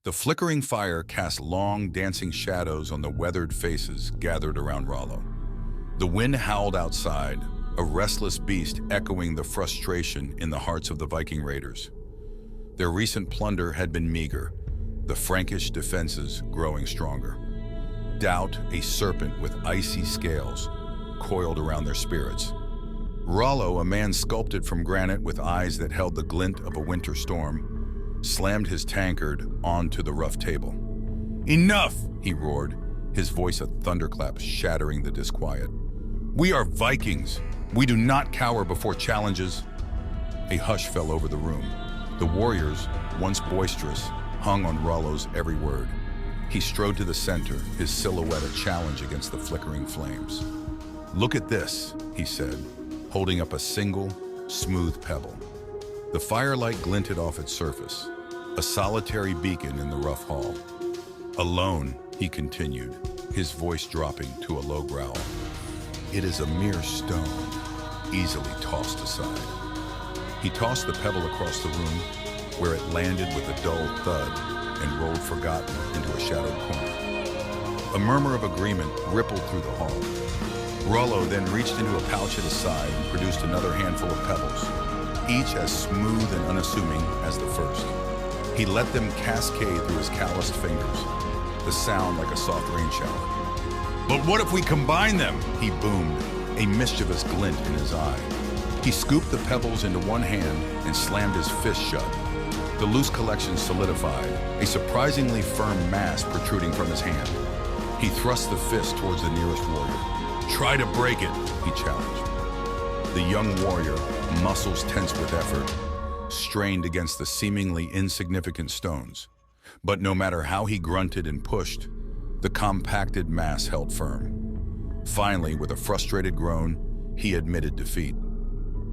The flickering fire cast long, dancing shadows on the weathered faces gathered around Rollo. The wind howled outside, a restless beast echoing the frustration in the hearts of the Viking raiders. Their recent plunder had been meager, the Frankish defenses growing stronger. Doubt, a serpent with icy scales, coiled around their spirits. Rollo, a man sculpted from granite with eyes that held the glint of a winter storm, slammed his tankard onto the rough table. "Enough!" he roared, his voice a thunderclap shattering the disquiet. "We are Vikings. We do not cower before challenges." A hush fell over the room. The warriors, once boisterous, hung on Rollo's every word. He strode to the center, his silhouette a challenge against the flickering flames. "Look at this," he said, holding up a single, smooth pebble. The firelight glinted off its surface, a solitary beacon in the rough hall. "Alone," he continued, his voice dropping to a low growl. "It is a mere stone, easily tossed aside." He tossed the pebble across the room, where it landed with a dull thud and rolled forgotten into a shadowed corner. A murmur of agreement rippled through the hall. Rollo then reached into a pouch at his side and produced another handful of pebbles, each as smooth and unassuming as the first. He let them cascade through his calloused fingers, the sound like a soft rain shower. "But what if we combine them?" he boomed, a mischievous glint in his eye. He scooped the pebbles into one hand and slammed his fist shut. The loose collection solidified, a surprisingly firm mass protruding from his hand. He thrust the fist towards the nearest warrior. "Try to break it," he challenged. The young warrior, muscles tense with effort, strained against the seemingly insignificant stones. But no matter how he grunted and pushed, the compacted mass held firm. Finally, with a frustrated groan, he admitted defeat.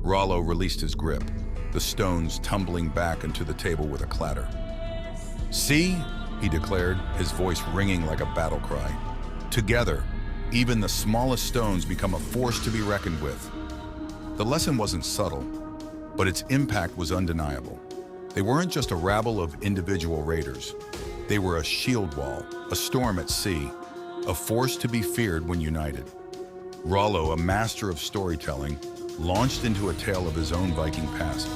Rollo released his grip, the stones tumbling back into the table with a clatter. "See?" he declared, his voice ringing like a battle cry. "Together, even the smallest stones become a force to be reckoned with." The lesson wasn't subtle, but its impact was undeniable. They weren't just a rabble of individual raiders. They were a shield wall, a storm at sea, a force to be feared when united. Rollo, a master of storytelling, launched into a tale of his own Viking past.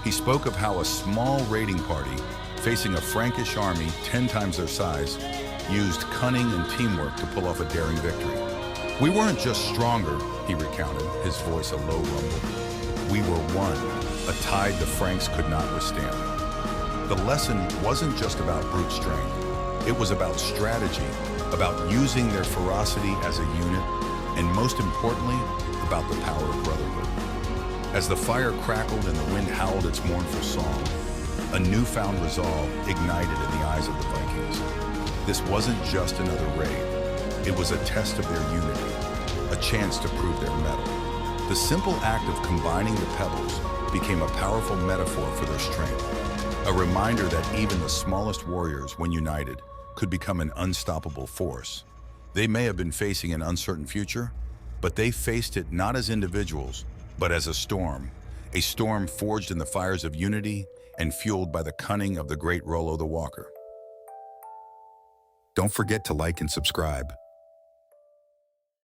He spoke of how a small raiding party, facing a Frankish army 10 times their size, used cunning and teamwork to pull off a daring victory. "We weren't just stronger," he recounted, his voice a low rumble. "We were one, a tide the Franks could not withstand." The lesson wasn't just about brute strength. It was about strategy, about using their ferocity as a unit, and most importantly, about the power of brotherhood. As the fire crackled and the wind howled its mournful song, a newfound resolve ignited in the eyes of the Vikings. This wasn't just another raid. It was a test of their unity, a chance to prove their mettle. The simple act of combining the pebbles became a powerful metaphor for their strength, a reminder that even the smallest warriors, when united, could become an unstoppable force. They may have been facing an uncertain future, but they faced it not as individuals, but as a storm forged in the fires of unity and fueled by the cunning of the great Rollo the Walker. Don't forget to like and subscribe.